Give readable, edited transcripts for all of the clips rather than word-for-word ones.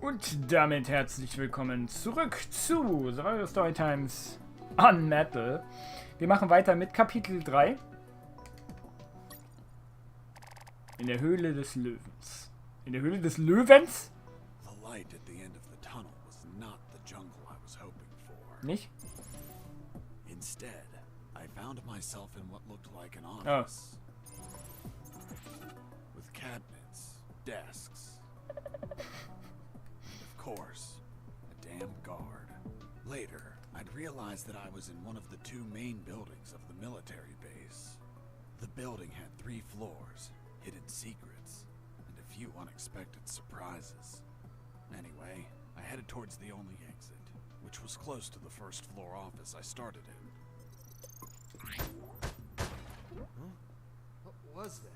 Und damit herzlich willkommen zurück zu Storytimes UnMetal. Wir machen weiter mit Kapitel 3. In der Höhle des Löwens. In der Höhle des Löwens? Nicht? Instead, I found myself in what looked like an office. With cabinets, desks, and of course, a damn guard. Later, I'd realized that I was in one of the two main buildings of the military base. The building had 3 floors, hidden secrets, and a few unexpected surprises. Anyway, I headed towards the only exit, which was close to the first floor office I started in. Huh? What was that?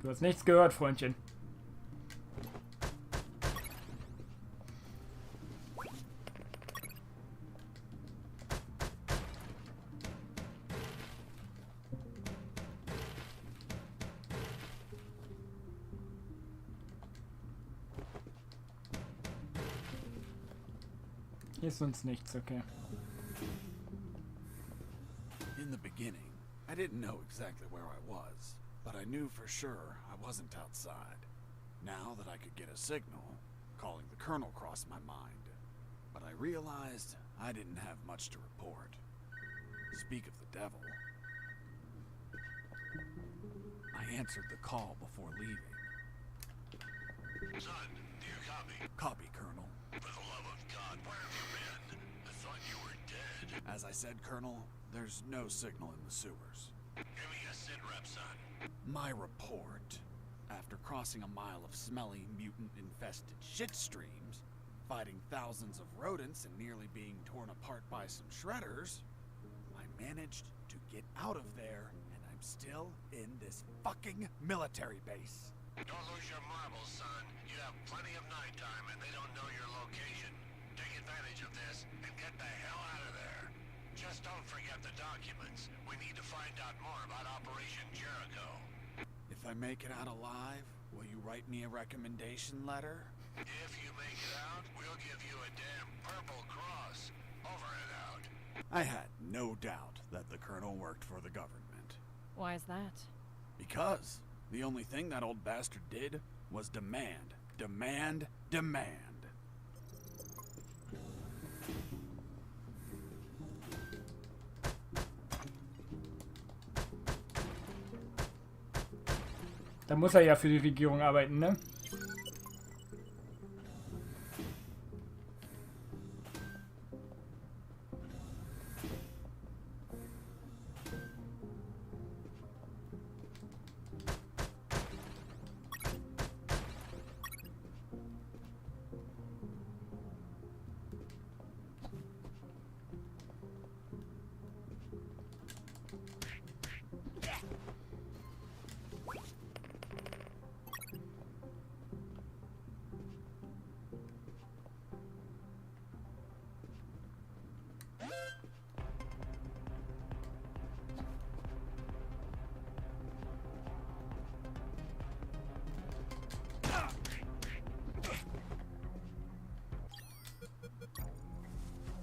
Du hast nichts gehört, Freundchen. Hier ist sonst nichts, okay. In the beginning, I didn't know exactly where I was, but I knew for sure I wasn't outside. Now that I could get a signal, calling the colonel crossed my mind. But I realized I didn't have much to report. Speak of the devil. I answered the call before leaving. Son, do you copy? Copy, Colonel. For the love of God, where have you been? I thought you were dead. As I said, Colonel, there's no signal in the sewers. Give me a sit rep, son. My report. After crossing a mile of smelly, mutant-infested shit streams, fighting thousands of rodents and nearly being torn apart by some shredders, I managed to get out of there, and I'm still in this fucking military base. Don't lose your marbles, son. You have plenty of nighttime and they don't know your location. Take advantage of this and get the hell out of there. Just don't forget the documents. We need to find out more about Operation Jericho. If I make it out alive, will you write me a recommendation letter? If you make it out, we'll give you a damn purple cross. Over and out. I had no doubt that the colonel worked for the government. Why is that? Because the only thing that old bastard did was demand, demand, demand. Da muss er ja für die Regierung arbeiten, ne?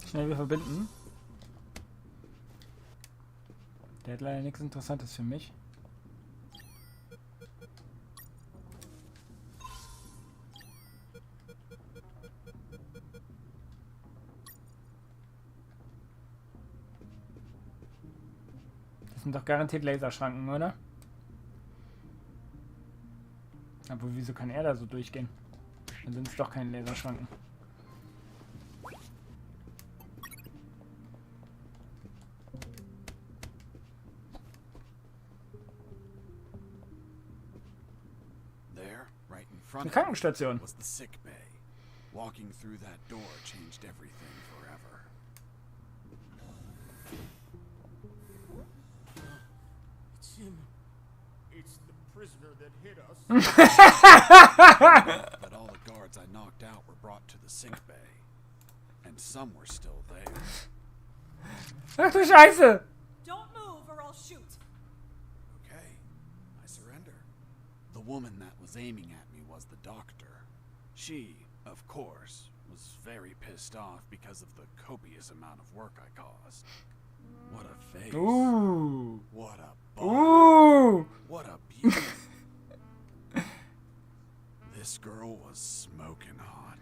Schnell wir verbinden. Der hat leider nichts Interessantes für mich. Das sind doch garantiert Laserschranken, oder? Aber wieso kann er da so durchgehen? Dann sind es doch keine Laserschranken. Eine Krankenstation. Was the sick bay. Walking through that door changed everything forever. It's him. It's the prisoner that hit us. But all the guards guards I knocked out were brought to the sick bay. And some were still there. Ach du Scheiße! Don't move or I'll shoot. Okay, I surrender. The woman that was aiming at me was the doctor. She, of course, was very pissed off because of the copious amount of work I caused. What a face. Ooh. What a body. Ooh. What a beauty. This girl was smoking hot.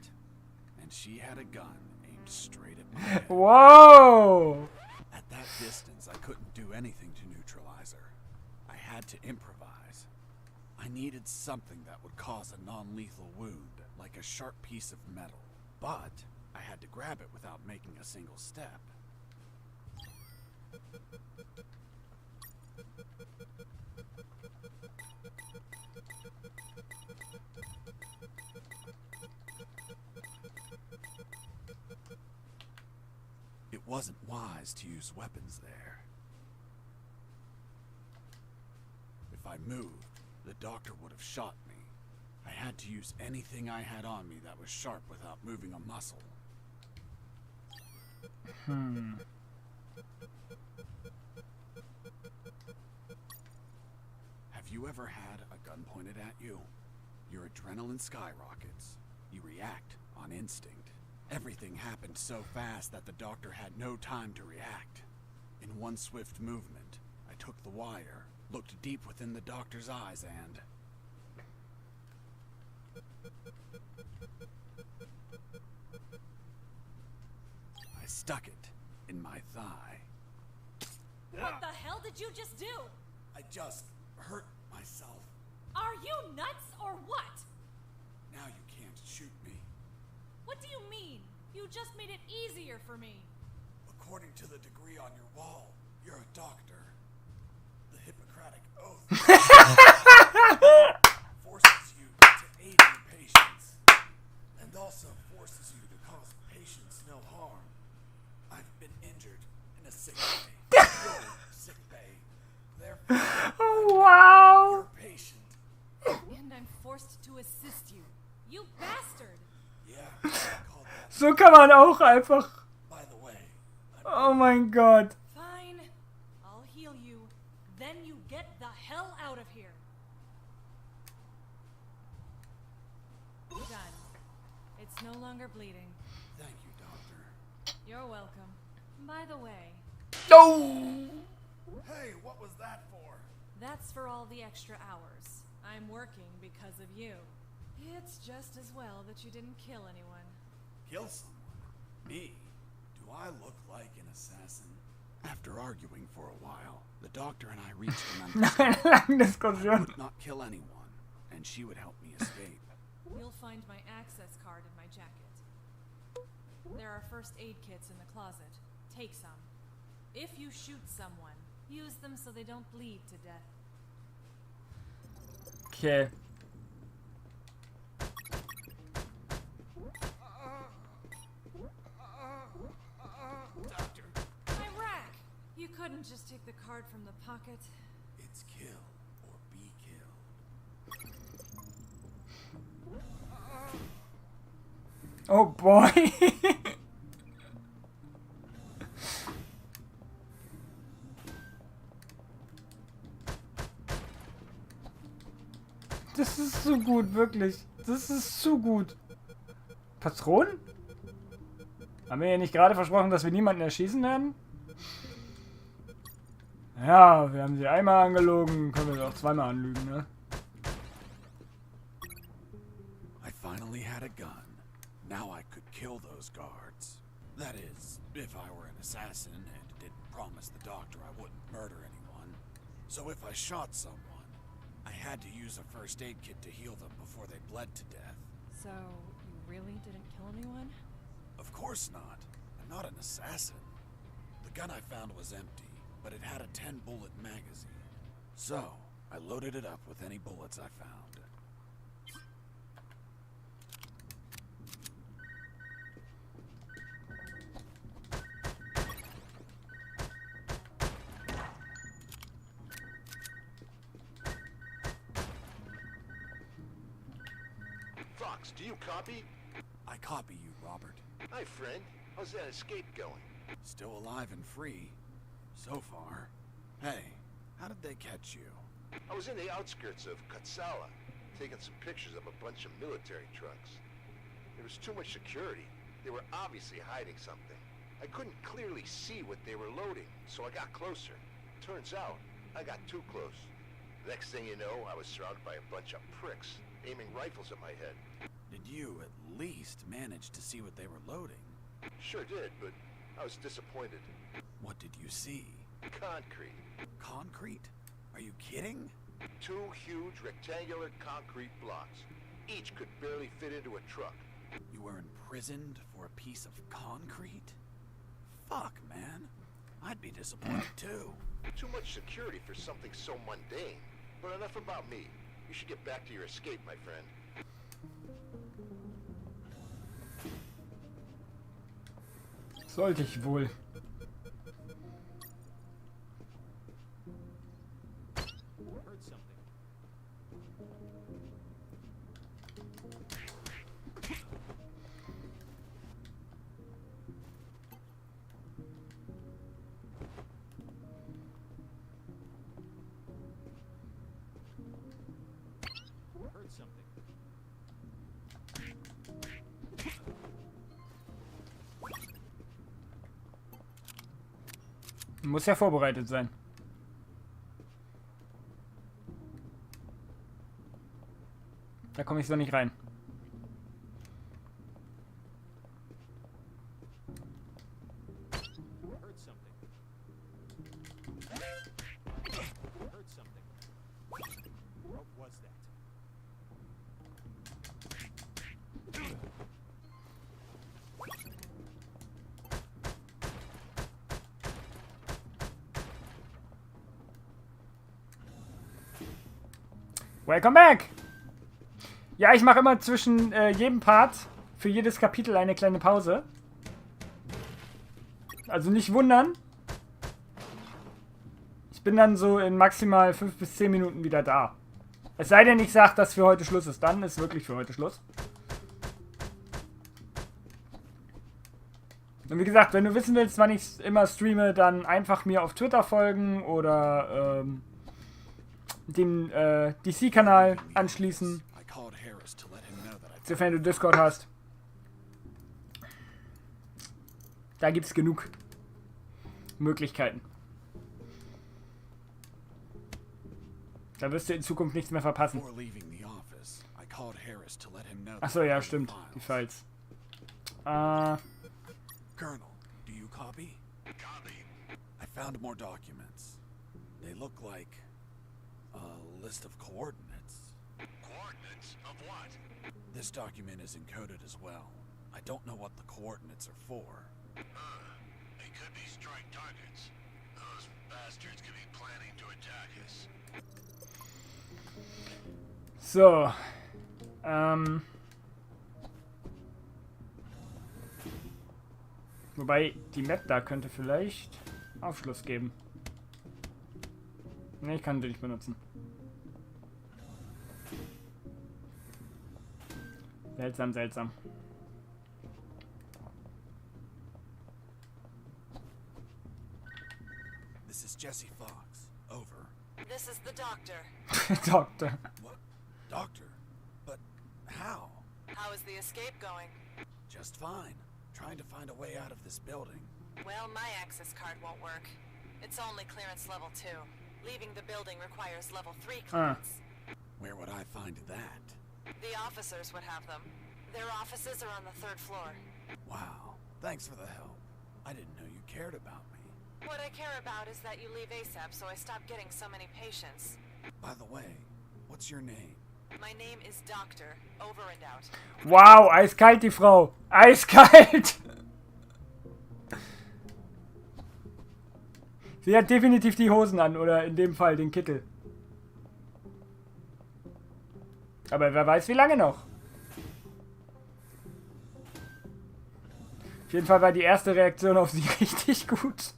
And she had a gun aimed straight at my head. Whoa. At that distance, I couldn't do anything to neutralize her. I had to improvise. I needed something that would cause a non-lethal wound, like a sharp piece of metal. But I had to grab it without making a single step. It wasn't wise to use weapons there. If I moved, the doctor would have shot me. I had to use anything I had on me that was sharp without moving a muscle. Have you ever had a gun pointed at you? Your adrenaline skyrockets. You react on instinct. Everything happened so fast that the doctor had no time to react. In one swift movement, I took the wire, looked deep within the doctor's eyes, and... I stuck it in my thigh. What the hell did you just do? I just hurt myself. Are you nuts or what? Now you can't shoot me. What do you mean? You just made it easier for me. According to the degree on your wall, you're a doctor. The Hippocratic Oath forces you to aid your patients, and also forces you to cause patients no harm. I've been injured in a sick bay. Your sick bay. Therefore, Oh, wow. your patient. And I'm forced to assist you. You bastard! Yeah, I called that. So kann man auch einfach. By the way, Oh mein Gott. Fine. I'll heal you. Then you get the hell out of here. Done. It's no longer bleeding. thank you, doctor. You're welcome. By the way, No. Hey, what was that for? that's for all the extra hours. I'm working because of you. It's just as well that you didn't kill anyone. Kill someone? Me? Do I look like an assassin? After arguing for a while, the doctor and I reached an understanding. Lange I Diskussion. would not kill anyone, and she would help me escape. You'll find my access card in my jacket. There are first aid kits in the closet. Take some. If you shoot someone, use them so they don't bleed to death. Okay. Doctor, Iraq! You couldn't just take the card from the pocket. it's kill or be killed. Oh boy. Das ist zu gut, wirklich. Das ist zu gut. Patronen? Haben wir ja nicht gerade versprochen, dass wir niemanden erschießen werden? Ja, wir haben sie einmal angelogen, können wir sie auch zweimal anlügen, ne? I finally had a gun. Now I could kill those guards. That is, if I were an assassin and didn't promise the doctor I wouldn't murder anyone. So if I shot someone, I had to use a first aid kit to heal them before they bled to death. So, you really didn't kill anyone? Of course not. I'm not an assassin. The gun I found was empty, but it had a 10-bullet magazine. So, I loaded it up with any bullets I found. Fuck, Fox, do you copy? I copy you, Robert. Hi, friend. How's that escape going? Still alive and free. So far. Hey, how did they catch you? I was in the outskirts of Katsala, taking some pictures of a bunch of military trucks. There was too much security. They were obviously hiding something. I couldn't clearly see what they were loading, so I got closer. Turns out, I got too close. Next thing you know, I was surrounded by a bunch of pricks, aiming rifles at my head. Did you at least manage to see what they were loading? Sure did, but I was disappointed. What did you see? Concrete. Concrete? Are you kidding? 2 huge rectangular concrete blocks. Each could barely fit into a truck. You were imprisoned for a piece of concrete? Fuck, man. I'd be disappointed too. Too much security for something so mundane. But enough about me. You should get back to your escape, my friend. Sollte ich wohl. Muss ja vorbereitet sein. Da komme ich so nicht rein. Welcome back! Ja, ich mache immer zwischen jedem Part für jedes Kapitel eine kleine Pause. Also nicht wundern. Ich bin dann so in maximal 5 bis 10 Minuten wieder da. Es sei denn, ich sage, dass für heute Schluss ist. Dann ist wirklich für heute Schluss. Und wie gesagt, wenn du wissen willst, wann ich immer streame, dann einfach mir auf Twitter folgen oder dem DC-Kanal anschließen, sofern du Discord hast. Da gibt es genug Möglichkeiten. Da wirst du in Zukunft nichts mehr verpassen. Achso, ja, stimmt. Die Files. Colonel, do you copy? Copy. I found more documents. They look like a list of coordinates. Coordinates of what? This document is encoded as well. I don't know what the coordinates are for. They could be strike targets. Those bastards could be planning to attack us. So. Wobei, die Map da könnte vielleicht Aufschluss geben. Ne, ich kann sie nicht benutzen. Seltsam, seltsam. This is Jesse Fox. Over. This is the doctor. Doktor. What? Doctor? But how? How is the escape going? Just fine. Trying to find a way out of this building. Well, my access card won't work. It's only clearance level 2. Leaving the building requires level 3 clearance. Where would I find that? The officers would have them. Their offices are on the 3rd floor. Wow. Thanks for the help. I didn't know you cared about me. What I care about is that you leave ASAP so I stop getting so many patients. By the way, what's your name? My name is Doctor. Over and out. Wow, eiskalt die Frau. Eiskalt. Sie hat definitiv die Hosen an, oder in dem Fall den Kittel. Aber wer weiß, wie lange noch. Auf jeden Fall war die erste Reaktion auf sie richtig gut.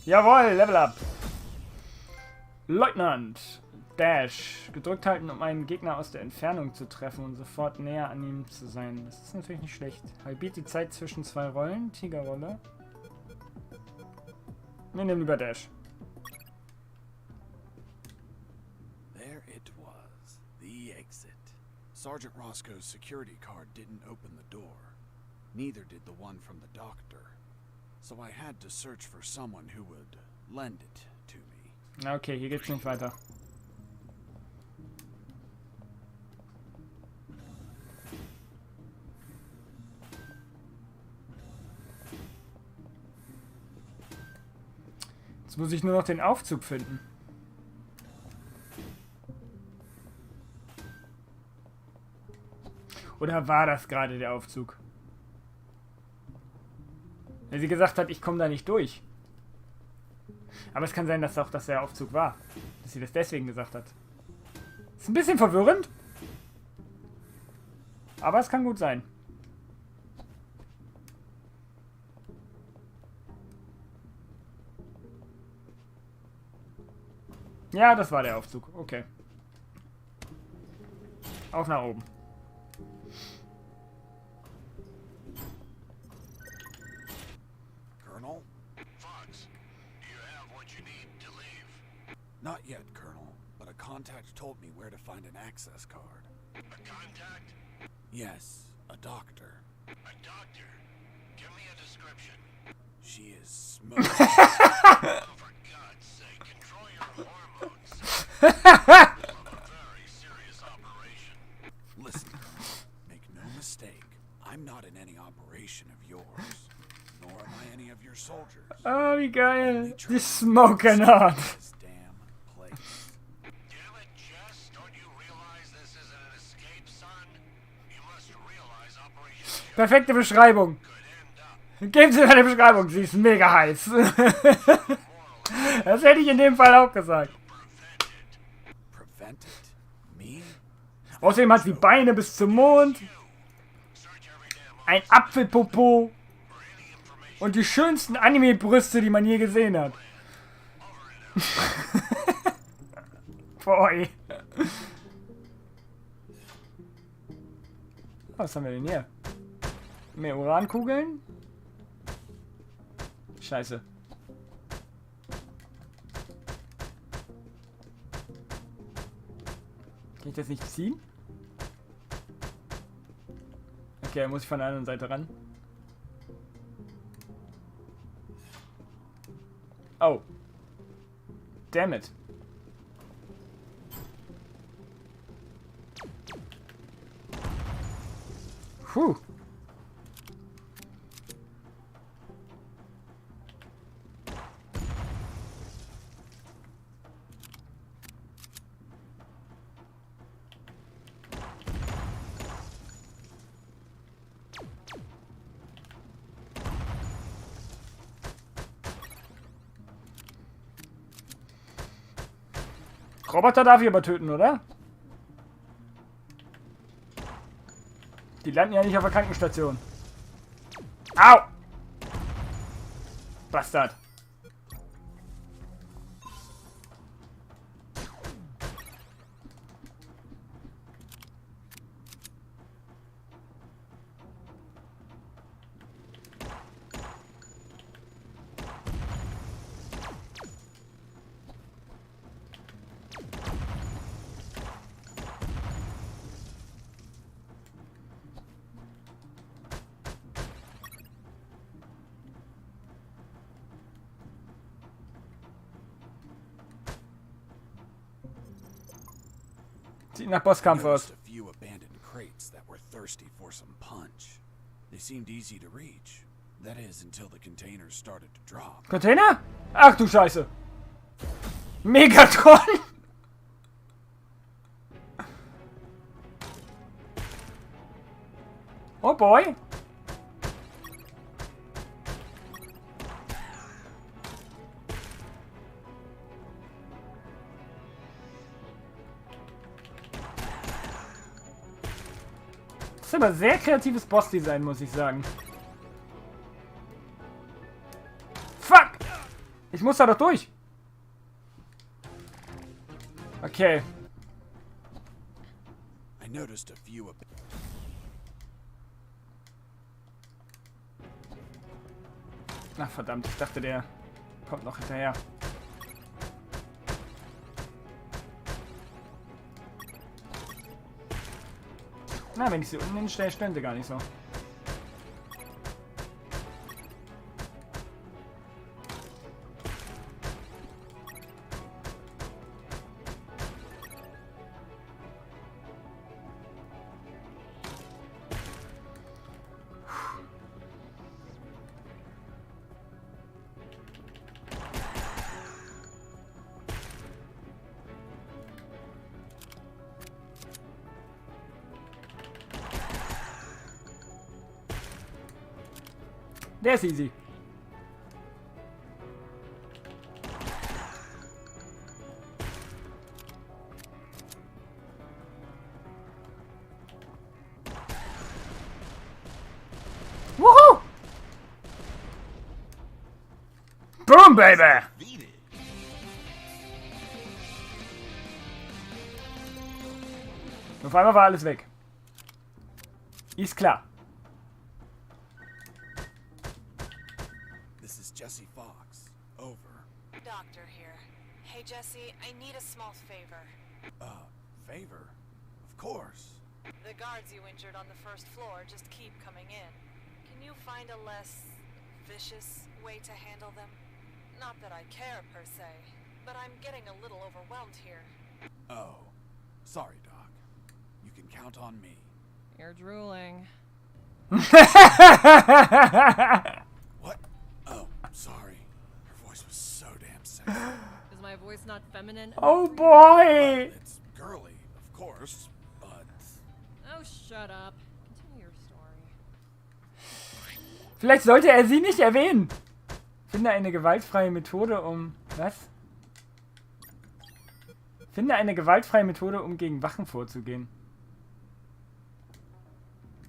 Jawohl, Level Up. Leutnant. Dash. Gedrückt halten, um einen Gegner aus der Entfernung zu treffen und sofort näher an ihm zu sein. Das ist natürlich nicht schlecht. Halbiert die Zeit zwischen zwei Rollen. Tigerrolle. Wir nehmen lieber Dash. There it was. The exit. Sergeant Roscoe's security card didn't open the door. Neither did the one from the doctor. So I had to search for someone who would lend it to me. Okay, hier geht's nicht weiter. Jetzt muss ich nur noch den Aufzug finden. Oder war das gerade der Aufzug? Weil sie gesagt hat, ich komme da nicht durch. Aber es kann sein, dass auch das der Aufzug war. Dass sie das deswegen gesagt hat. Ist ein bisschen verwirrend. Aber es kann gut sein. Ja, das war der Aufzug. Okay. Auf nach oben. Colonel? Fox, do you have what you need to leave? Not yet, Colonel, but a contact told me where to find an access card. A contact? Yes, a doctor. A doctor? Give me a description. She is smoking. Oh, for God's sake, control your hormones. Of a very serious operation. Listen, Colonel, make no mistake. I'm not in any operation of yours, nor am I any of your soldiers. Oh, wie geil. Die smoken hard. This damn place. Damn it, Jess, don't you realize this isn't an escape, son? You must realize Operation Ship Perfekte Beschreibung. could end up Geben Sie mir eine Beschreibung. Sie ist mega heiß. Das hätte ich in dem Fall auch gesagt. Prevent it? Me? Außerdem hat sie Beine bis zum Mond. Ein Apfelpopo. Und die schönsten Anime-Brüste, die man je gesehen hat. Boy. Was haben wir denn hier? Mehr Urankugeln? Scheiße. Kann ich das nicht ziehen? Okay, dann muss ich von der anderen Seite ran. Oh. Damn it. Puh. Roboter darf ich aber töten, oder? Die landen ja nicht auf der Krankenstation. Au! Bastard. Sieht nach Bosskampf aus. Noticed a few abandoned crates that were thirsty for some punch. They seemed easy to reach. That is, until the containers started to drop. Container? Ach du Scheiße. Megatron! Oh boy. Das ist aber sehr kreatives Bossdesign, muss ich sagen. Fuck! Ich muss da doch durch. Okay. I noticed a few. Ach verdammt, ich dachte, der kommt noch hinterher. Na, wenn ich sie unten hinstelle, stände gar nicht so. Der ist easy. Woohoo! Boom, baby! Auf einmal war alles weg. Ist klar. Jesse Fox, over. Doctor here. Hey Jesse, I need a small favor. Favor? Of course. The guards you injured on the first floor just keep coming in. Can you find a less vicious way to handle them? Not that I care per se, but I'm getting a little overwhelmed here. Oh, sorry, Doc. You can count on me. You're drooling. What? Oh, sorry. Her voice was so damn sexy. Is my voice not feminine? Oh boy! It's girly, of course, but... Oh, shut up. Continue your story. Vielleicht sollte er sie nicht erwähnen. Finde eine gewaltfreie Methode, um... Was? Finde eine gewaltfreie Methode, um gegen Wachen vorzugehen.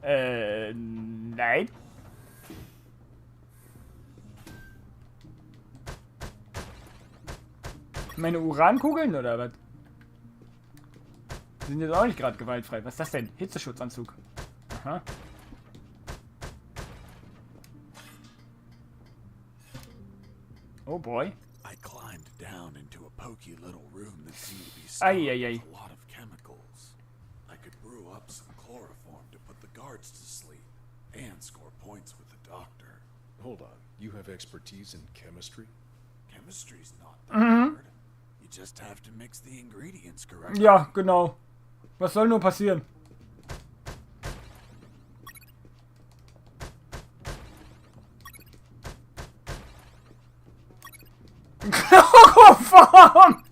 Nein. Meine Urankugeln oder was? Die sind jetzt auch nicht gerade gewaltfrei. Was ist das denn? Hitzeschutzanzug. Aha. Oh boy. I climbed down into a pokey little room that seemed to be Ay. with a lot of chemicals. I could brew up some chloroform to put the guards to sleep and score points with the doctor. Hold on. You have expertise in chemistry? Chemistry's not that hard. You just have to mix the ingredients correctly. Ja, genau. Was soll nur passieren? Chloroform!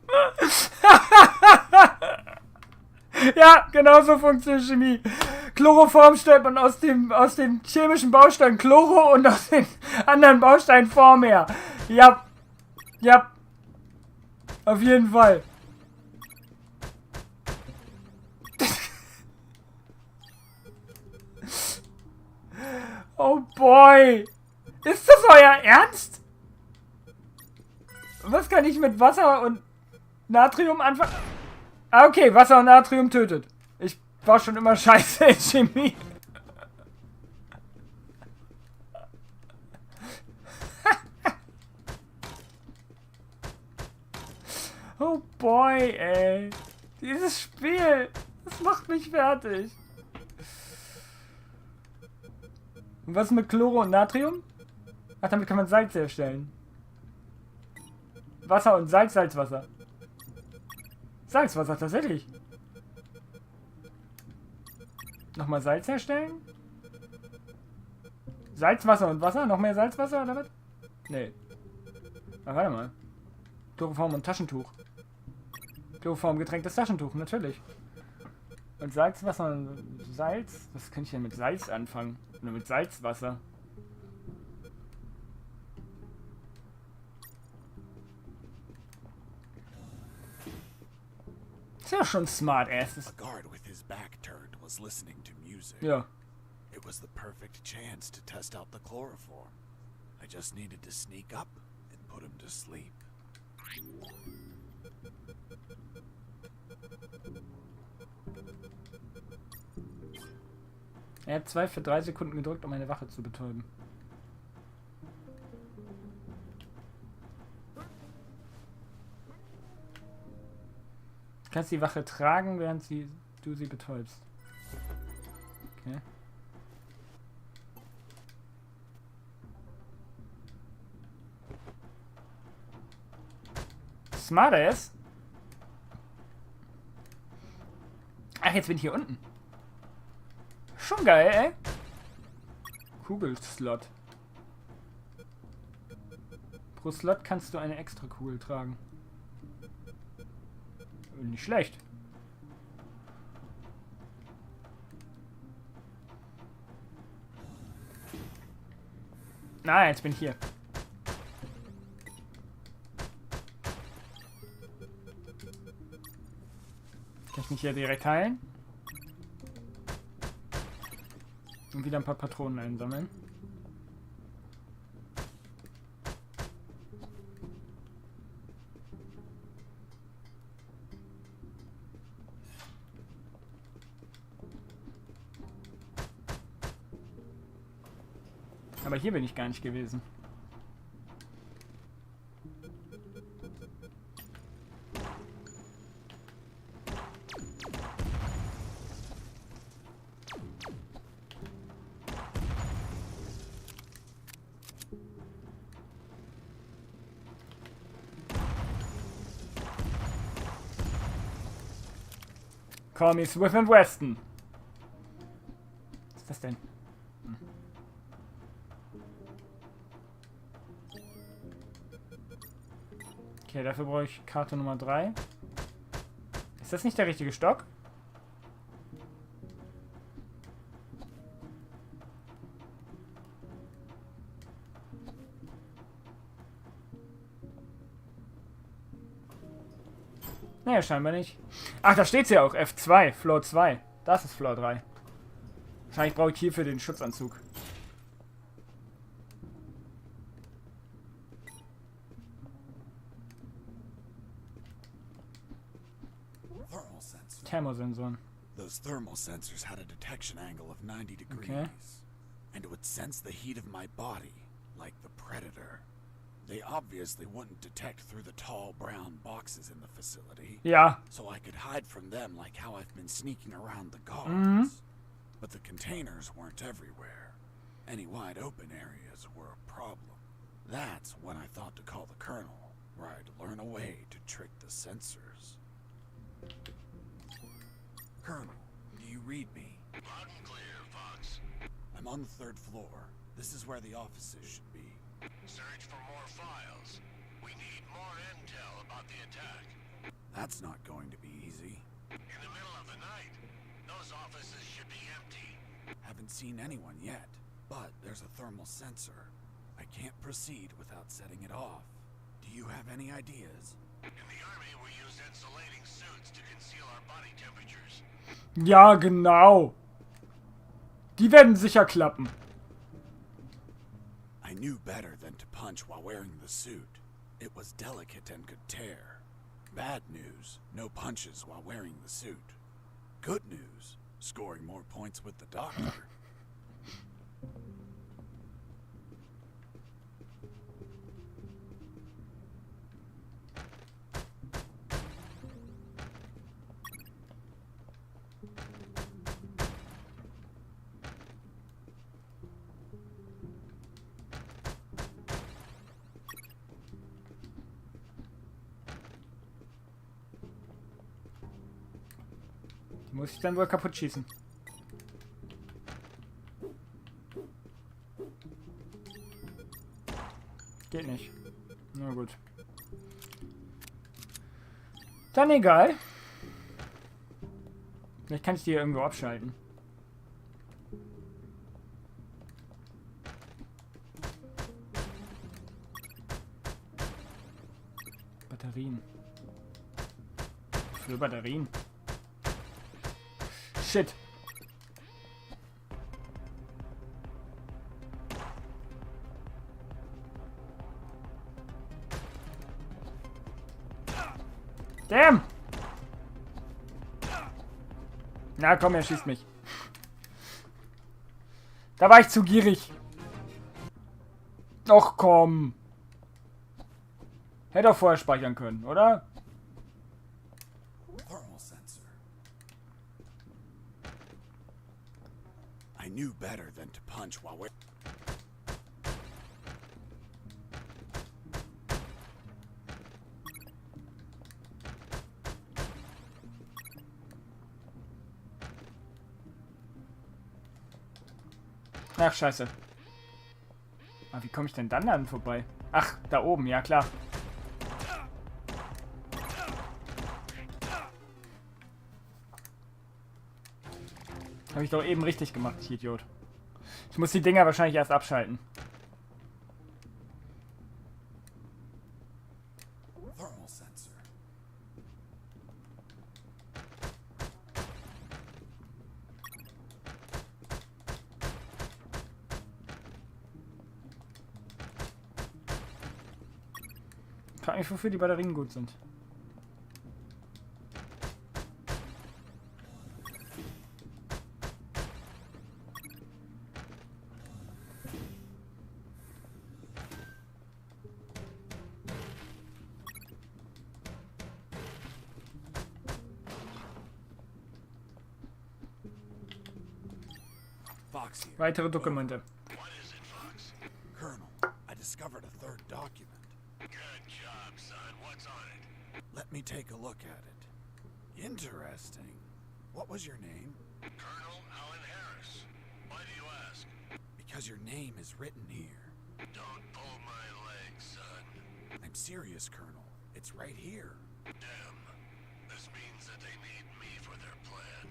Ja, genau so funktioniert Chemie. Chloroform stellt man aus den chemischen Bausteinen Chloro und aus den anderen Bausteinen Form her. Ja. Ja. Auf jeden Fall. Oh boy. Ist das euer Ernst? Was kann ich mit Wasser und Natrium anfangen? Ah, okay, Wasser und Natrium tötet. Ich war schon immer scheiße in Chemie. Oh boy, ey. Dieses Spiel, das macht mich fertig. Und was mit Chloro und Natrium? Ach, damit kann man Salz herstellen. Wasser und Salz, Salzwasser. Salzwasser, tatsächlich. Nochmal Salz herstellen? Salzwasser und Wasser? Noch mehr Salzwasser oder was? Nee. Ah, warte mal. Chloroform und Taschentuch. Chloroform getränktes Taschentuch, natürlich. Und Salzwasser und Salz? Was könnte ich denn mit Salz anfangen? Oder mit Salzwasser? Ist ja schon smart asses. A guard with his back turned was listening to music. Ja. It was the perfect chance to test out the chloroform. I just needed to sneak up and put him to sleep. Er hat 2 für 3 Sekunden gedrückt, um eine Wache zu betäuben. Du kannst die Wache tragen, während du sie betäubst. Okay. Smartass? Ach, jetzt bin ich hier unten. Schon geil, ey. Kugelslot. Pro Slot kannst du eine extra Kugel tragen. Nicht schlecht. Na, jetzt bin ich hier. Kann ich mich hier direkt heilen? Und wieder ein paar Patronen einsammeln. Aber hier bin ich gar nicht gewesen. Call me Smith & Weston. Was ist das denn? Okay, dafür brauche ich Karte Nummer 3. Ist das nicht der richtige Stock? Naja, scheinbar nicht. Ach, da steht's ja auch. F2, Floor 2. Das ist Floor 3. Wahrscheinlich brauche ich hierfür den Schutzanzug. Thermosensoren. Those thermal sensors had a detection angle of 90 degrees. Okay. And it would sense the heat of my body, like the predator. They obviously wouldn't detect through the tall brown boxes in the facility. Ja. So I could hide from them like how I've been sneaking around the guards. But the containers weren't everywhere. Any wide open areas were a problem. That's when I thought to call the colonel, where I'd learn a way to trick the sensors. Colonel, do you read me? Loud and clear, Fox. I'm on the 3rd floor. This is where the offices should be. Search for more files. We need more intel about the attack. That's not going to be easy. In the middle of the night, those offices should be empty. Haven't seen anyone yet, but there's a thermal sensor. I can't proceed without setting it off. Do you have any ideas? In the Army, we use insulating suits to conceal our body temperatures. Ja, genau. Die werden sicher klappen. I knew better than to punch while wearing the suit. It was delicate and could tear. Bad news, no punches while wearing the suit. Good news, scoring more points with the doctor. Die muss ich dann wohl kaputt schießen. Geht nicht. Na gut. Dann egal. Vielleicht kann ich die hier irgendwo abschalten. Batterien. Für Batterien. Shit. Damn! Na komm, er schießt mich. Da war ich zu gierig. Och komm. Hätte auch vorher speichern können, oder? Thermal sensor. I knew better than to punch while we're... Ach, scheiße. Aber wie komme ich denn dann vorbei? Ach, da oben, ja klar. Habe ich doch eben richtig gemacht, ich Idiot. Ich muss die Dinger wahrscheinlich erst abschalten. Thermal sensor. Ich frage mich, wofür die Batterien gut sind. Fox here. Weitere Dokumente. What is it, Fox? Colonel, I discovered a third document. Good job, son. What's on it? Let me take a look at it. Interesting. What was your name? Colonel Alan Harris. Why do you ask? Because your name is written here. Don't pull my leg, son. I'm serious, Colonel. It's right here. Damn. This means that they need me for their plan.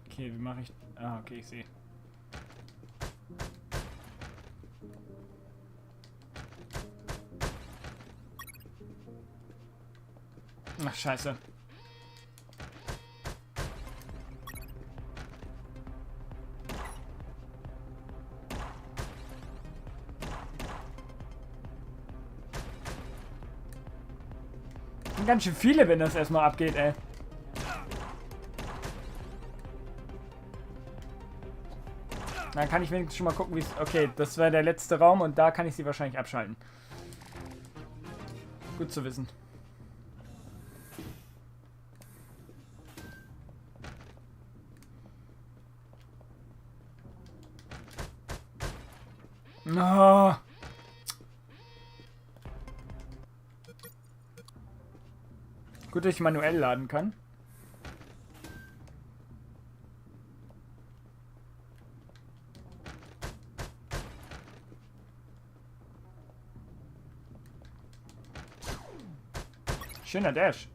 Okay, wie mache ich... Ah, okay, ich sehe. Ach, scheiße. Sind ganz schön viele, wenn das erstmal abgeht, ey. Dann kann ich wenigstens schon mal gucken, wie es... Okay, das wäre der letzte Raum und da kann ich sie wahrscheinlich abschalten. Gut zu wissen. No. Gut, dass ich manuell laden kann. Schöner Dash.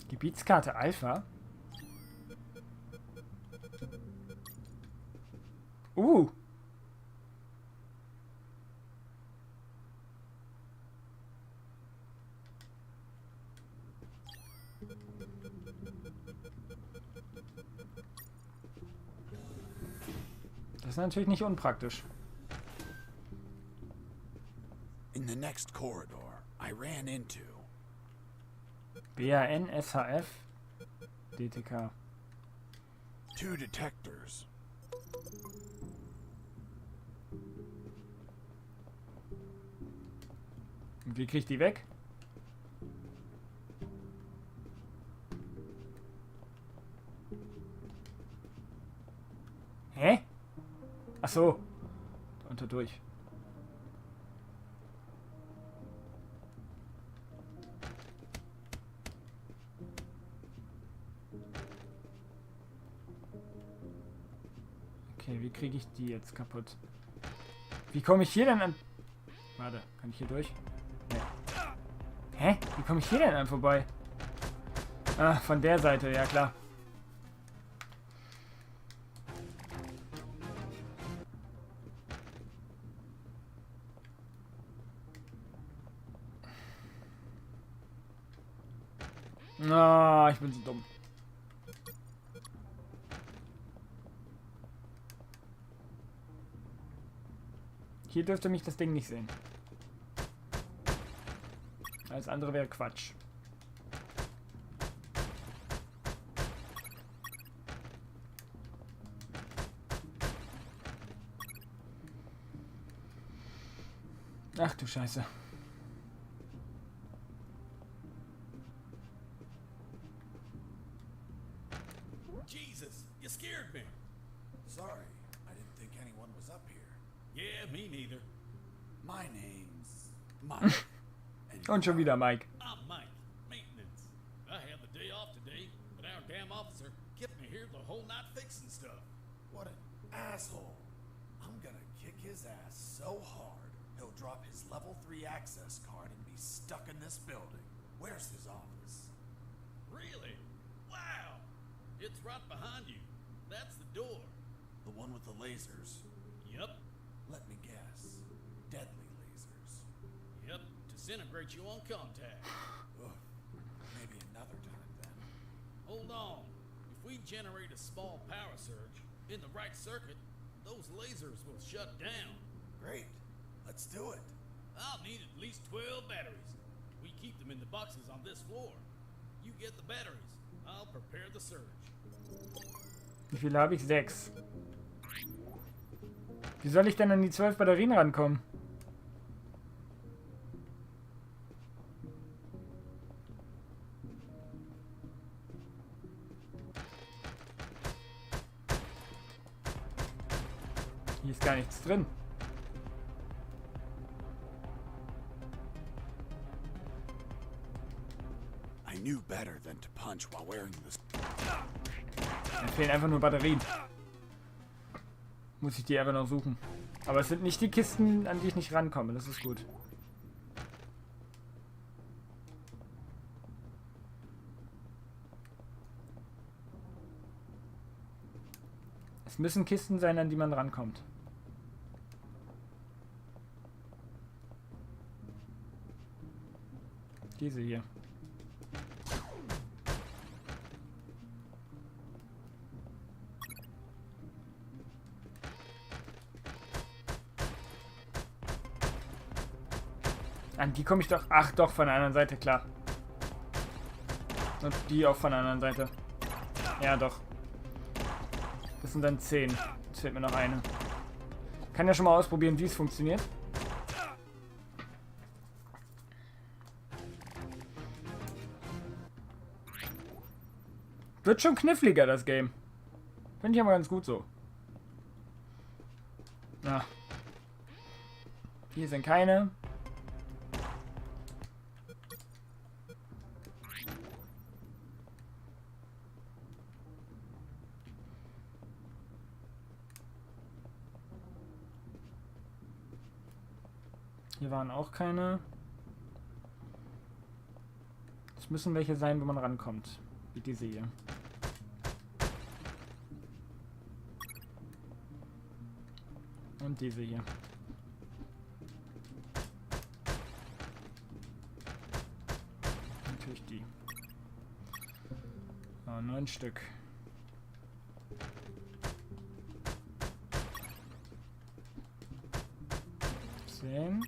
Gebietskarte Alpha. Das ist natürlich nicht unpraktisch. In the next corridor, I ran into... BAN, SHF, DTK. 2 detectors. Und wie krieg ich die weg? Hä? Ach so. Unter durch. Okay, wie kriege ich die jetzt kaputt? Wie komme ich hier denn an... Warte, kann ich hier durch? Nee. Hä? Wie komme ich hier denn an vorbei? Ah, von der Seite, ja klar. Ah, ich bin so dumm. Hier dürfte mich das Ding nicht sehen. Alles andere wäre Quatsch. Ach du Scheiße. Jesus, you scared me. Sorry, I didn't think anyone was up here. Yeah, me neither. My name's Mike. Und schon wieder Mike. I'm Mike, maintenance. I had the day off today, but our damn officer kept me here the whole night fixing stuff. What an asshole. I'm gonna kick his ass so hard, he'll drop his level 3 access card and be stuck in this building. Where's his office? Really? Wow! It's right behind you. That's the door. The one with the lasers. Yep, Let me guess. Deadly lasers. yep, disintegrate you on contact. Ugh. Maybe another time then. Hold on. If we generate a small power surge in the right circuit, those lasers will shut down. Great. Let's do it. I'll need at least 12 batteries. We keep them in the boxes on this floor. You get the batteries. I'll prepare the surge. Wie viele habe ich? 6. Wie soll ich denn an die 12 Batterien rankommen? Hier ist gar nichts drin. I knew better than to punch while wearing this. Mir fehlen einfach nur Batterien. Muss ich die einfach noch suchen. Aber es sind nicht die Kisten, an die ich nicht rankomme. Das ist gut. Es müssen Kisten sein, an die man rankommt. Diese hier. An die komme ich doch... Ach doch, von der anderen Seite, klar. Und die auch von der anderen Seite. Ja, doch. Das sind dann 10. Jetzt fehlt mir noch eine. Kann ja schon mal ausprobieren, wie es funktioniert. Wird schon kniffliger, das Game. Finde ich aber ganz gut so. Na. Hier sind keine. Hier waren auch keine. Es müssen welche sein, wo man rankommt. Wie diese hier. Und diese hier. Natürlich die. Oh, 9 Stück. Sehen.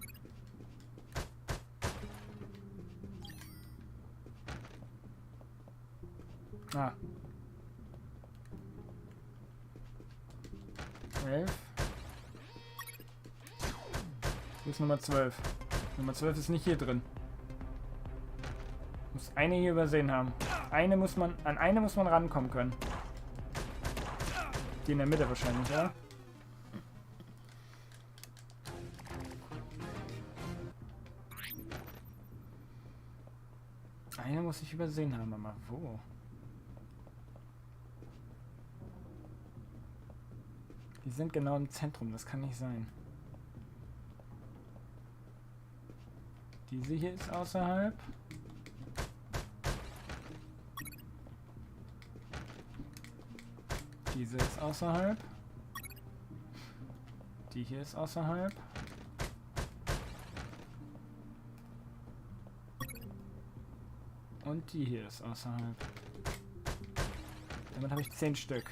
Ah. 11. Wo ist Nummer 12? Nummer 12 ist nicht hier drin. Muss eine hier übersehen haben. An eine muss man rankommen können. Die in der Mitte wahrscheinlich, ja? Eine muss ich übersehen haben, aber wo? Die sind genau im Zentrum, das kann nicht sein. Diese hier ist außerhalb. Diese ist außerhalb. Die hier ist außerhalb. Und die hier ist außerhalb. Damit habe ich 10 Stück.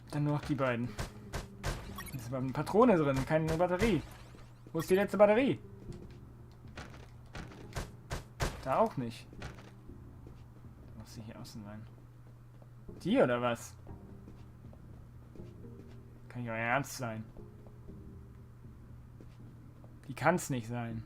Dann nur noch die beiden. Hier ist aber eine Patrone drin, keine Batterie. Wo ist die letzte Batterie? Da auch nicht. Muss sie hier außen sein. Die oder was? Kann nicht euer Ernst sein. Die kann's nicht sein.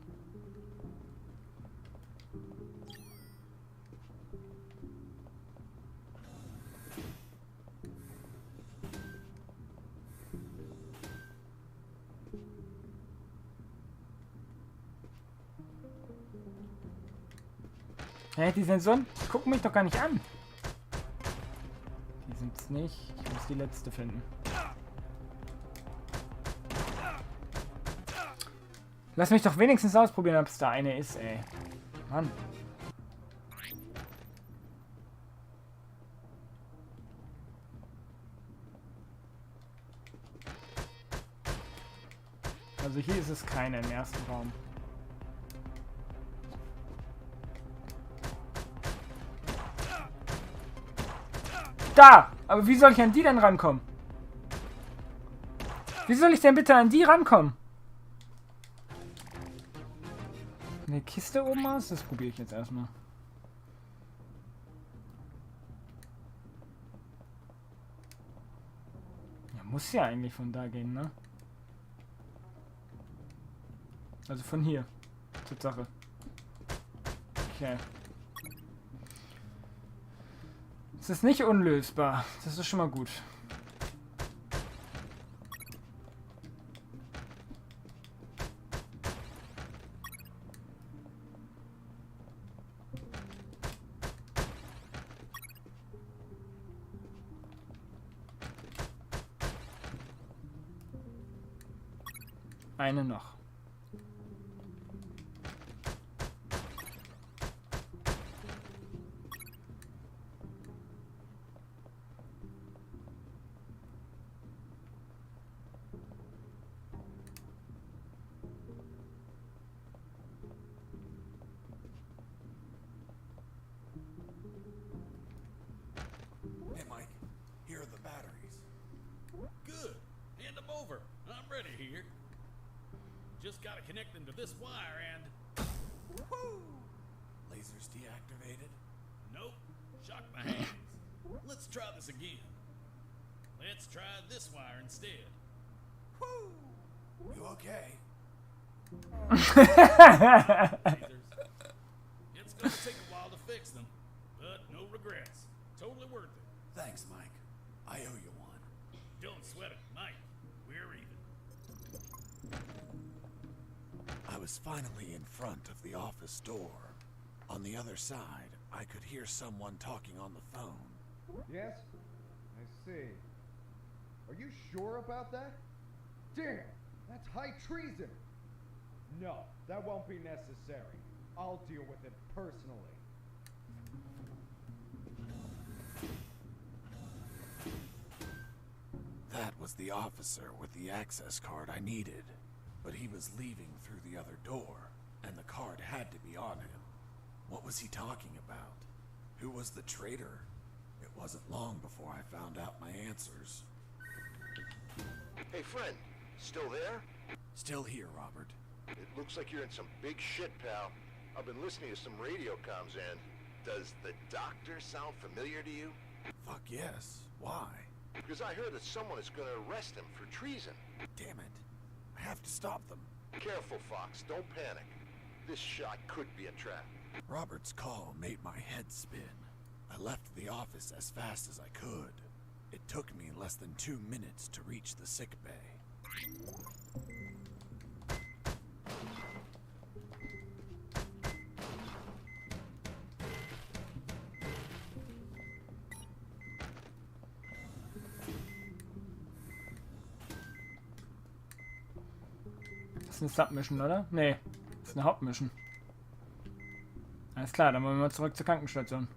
Hä, die Sensoren gucken mich doch gar nicht an. Die sind's nicht. Ich muss die letzte finden. Lass mich doch wenigstens ausprobieren, ob es da eine ist, ey. Mann. Also hier ist es keine im ersten Raum. Da! Aber wie soll ich an die denn rankommen? Wie soll ich denn bitte an die rankommen? Eine Kiste oben aus? Das probiere ich jetzt erstmal. Ja, muss ja eigentlich von da gehen, ne? Also von hier. Zur Sache. Okay. Es ist nicht unlösbar. Das ist schon mal gut. Eine noch. Hey, Mike, here are the batteries. Good. Hand them over. I'm ready here. Just gotta connect them to this wire and... Woo! Lasers deactivated. Nope. Shocked my hands. Let's try this again. Let's try this wire instead. Woo! You okay? Lasers. It's gonna take a while to fix them, but no regrets. Totally worth it. Thanks, Mike. I owe you one. Don't sweat it, Mike. We're even. I was finally in front of the office door. On the other side, I could hear someone talking on the phone. Yes? I see. Are you sure about that? Damn! That's high treason! No, that won't be necessary. I'll deal with it personally. That was the officer with the access card I needed. But he was leaving through the other door, and the card had to be on him. What was he talking about? Who was the traitor? It wasn't long before I found out my answers. Hey, friend. Still there? Still here, Robert. It looks like you're in some big shit, pal. I've been listening to some radio comms, and does the doctor sound familiar to you? Fuck yes. Why? Because I heard that someone is going to arrest him for treason. Damn it. I have to stop them. Careful, Fox. Don't panic. This shot could be a trap. Robert's call made my head spin. I left the office as fast as I could. It took me less than 2 minutes to reach the sick bay. Das ist eine Submission, oder? Nee, das ist eine Hauptmission. Alles klar, dann wollen wir mal zurück zur Krankenstation.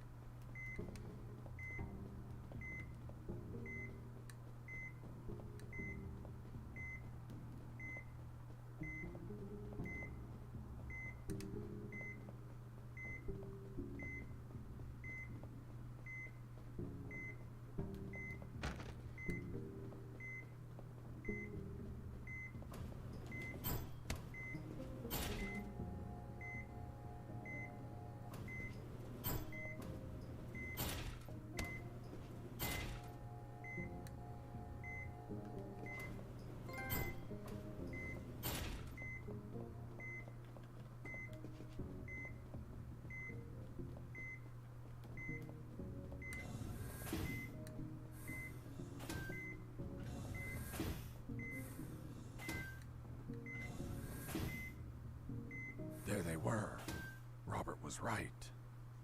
was right.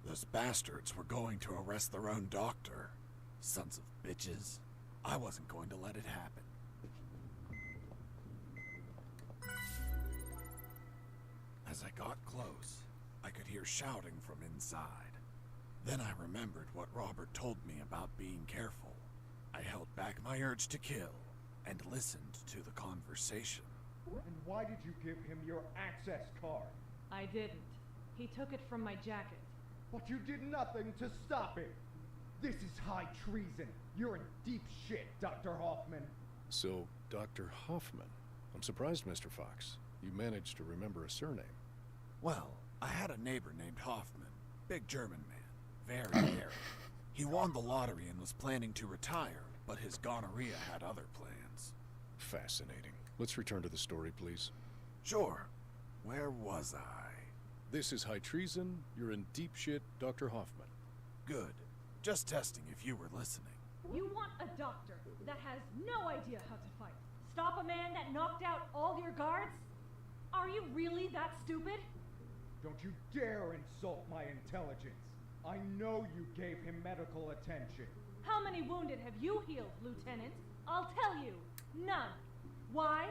Those bastards were going to arrest their own doctor. Sons of bitches. I wasn't going to let it happen. As I got close, I could hear shouting from inside. Then I remembered what Robert told me about being careful. I held back my urge to kill and listened to the conversation. And why did you give him your access card? I didn't. He took it from my jacket. But you did nothing to stop it. This is high treason. You're in deep shit, Dr. Hoffman. So, Dr. Hoffman. I'm surprised, Mr. Fox. You managed to remember a surname. Well, I had a neighbor named Hoffman. Big German man. Very hairy. He won the lottery and was planning to retire, but his gonorrhea had other plans. Fascinating. Let's return to the story, please. Sure. Where was I? This is high treason. You're in deep shit, Dr. Hoffman. Good. Just testing if you were listening. You want a doctor that has no idea how to fight. Stop a man that knocked out all your guards? Are you really that stupid? Don't you dare insult my intelligence. I know you gave him medical attention. How many wounded have you healed, Lieutenant? I'll tell you, none. Why?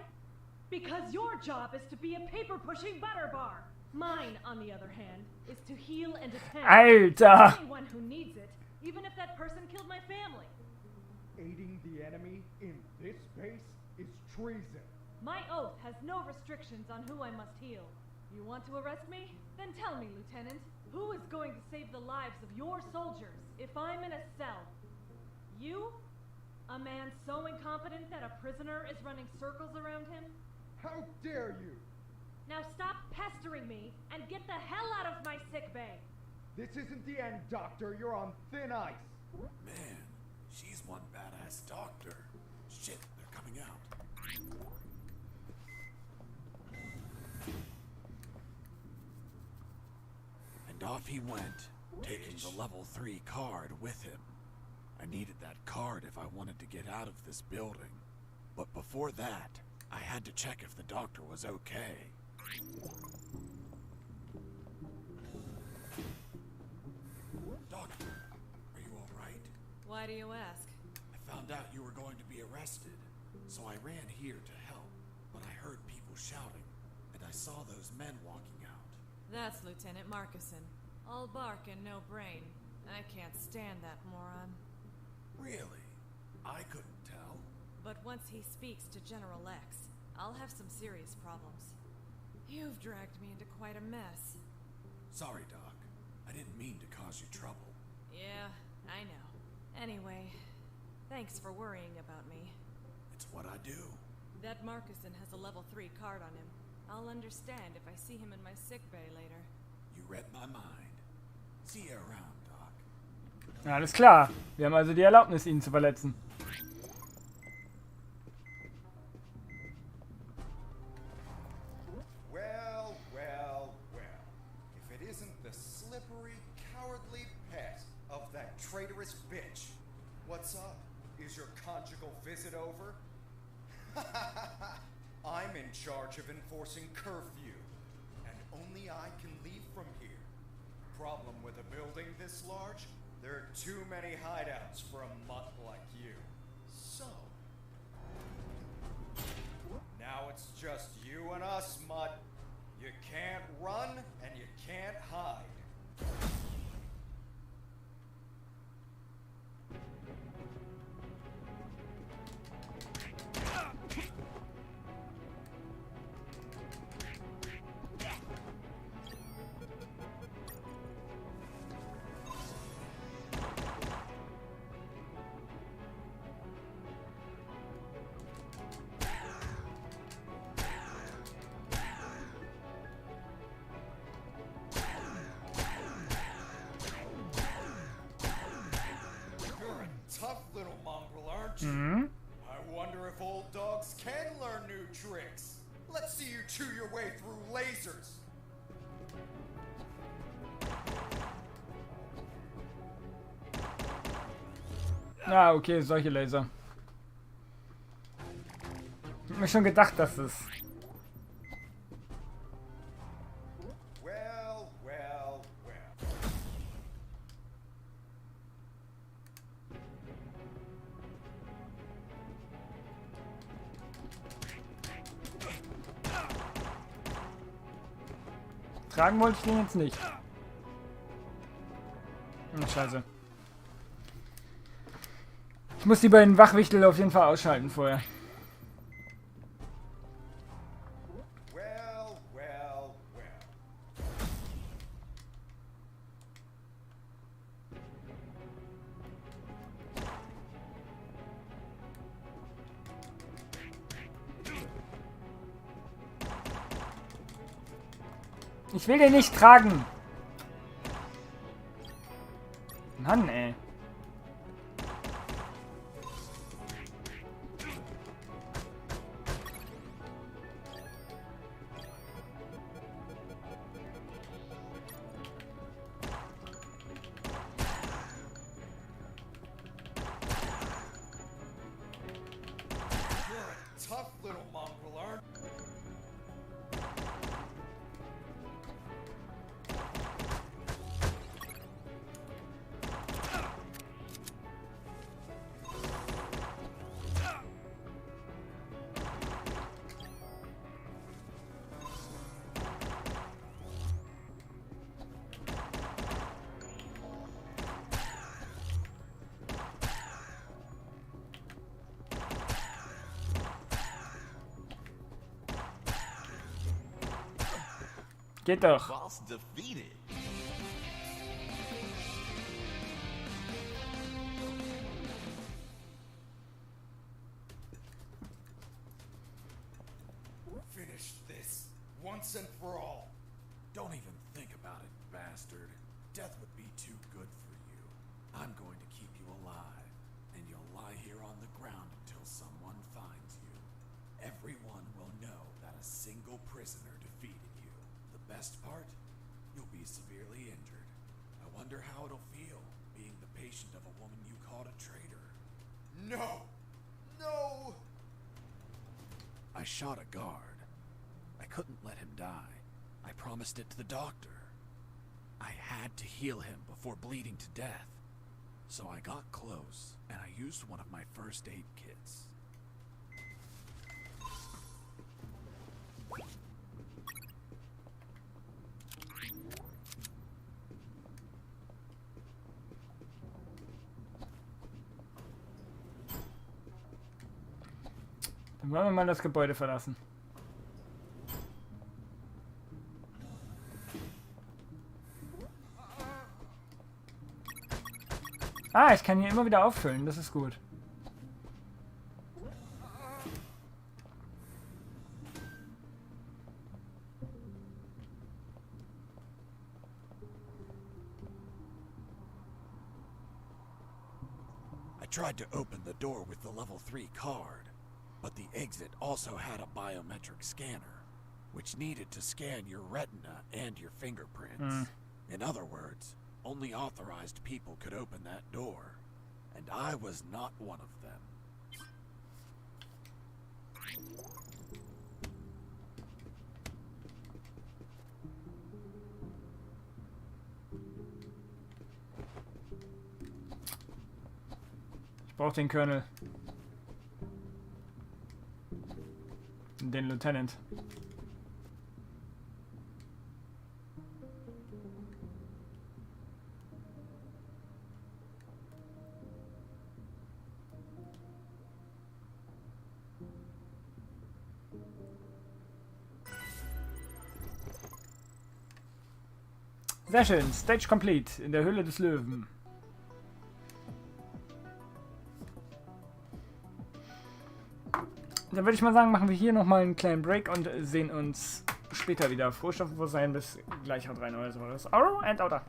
Because your job is to be a paper-pushing butter bar. Mine, on the other hand, is to heal and attend Alter! anyone who needs it, even if that person killed my family. Aiding the enemy in this base is treason. My oath has no restrictions on who I must heal. You want to arrest me? Then tell me, Lieutenant, who is going to save the lives of your soldiers if I'm in a cell? You? A man so incompetent that a prisoner is running circles around him? How dare you? Now stop pestering me and get the hell out of my sick bay. This isn't the end, Doctor. You're on thin ice. Man, she's one badass doctor. Shit, they're coming out. And off he went, taking the level 3 card with him. I needed that card if I wanted to get out of this building. But before that, I had to check if the doctor was okay. Doctor, are you all right? Why do you ask? I found out you were going to be arrested, so I ran here to help. But I heard people shouting, and I saw those men walking out. That's Lieutenant Marcuson. All bark and no brain. I can't stand that moron. Really? I couldn't tell. But once he speaks to General X, I'll have some serious problems. You've dragged me into quite a mess. Sorry, Doc. I didn't mean to cause you trouble. Yeah, I know. Anyway, thanks for worrying about me. It's what I do. That Marcuson has a level 3 card on him. I'll understand if I see him in my sickbay later. You read my mind. See you around, Doc. Alles klar. Wir haben also die Erlaubnis, ihn zu verletzen. Well, well, well. If it isn't the slippery, cowardly pest of that traitorous bitch. What's up? Is your conjugal visit over? I'm in charge of enforcing curfew, and only I can leave from here. Problem with a building this large? There are too many hideouts for a mutt like you. So, now it's just you and us, mutt. You can't run and you can't hide. Tough little mongrel, aren't you? I wonder if old dogs can learn new tricks. Let's see you chew your way through lasers. Ah, okay, solche Laser. Ich hab mir schon gedacht, dass es... Well, well, well. Tragen wollte ich den jetzt nicht. Hm, scheiße. Ich muss die beiden Wachwichtel auf jeden Fall ausschalten vorher. Well, well, well. Ich will den nicht tragen. Mann, ey. Tough little mongrel, aren't Geht doch. Boss defeated. finish this once and for all? Don't even think about it, bastard. Death would be too good for you. I'm going to keep you alive, and you'll lie here on the ground until someone finds you. Everyone will know that a single prisoner defeated you. The best part? You'll be severely injured. I wonder how it'll feel, being the patient of a woman you called a traitor. No! No! I shot a guard. I couldn't let him die. I promised it to the doctor. I had to heal him before bleeding to death. So I got close, and I used one of my first aid kits. Dann wollen wir mal das Gebäude verlassen. Ah, ich kann hier immer wieder auffüllen. Das ist gut. I tried to open the door with the level 3 card, but the exit also had a biometric scanner, which needed to scan your retina and your fingerprints. In other words, only authorized people could open that door, and I was not one of them. Ich brauche den Colonel. Den Lieutenant. Sehr schön. Stage complete in der Höhle des Löwen. Dann würde ich mal sagen, machen wir hier nochmal einen kleinen Break und sehen uns später wieder. Frohes Schaffen, wo sein. Bis gleich, haut rein, oder so. Arrow and Outer.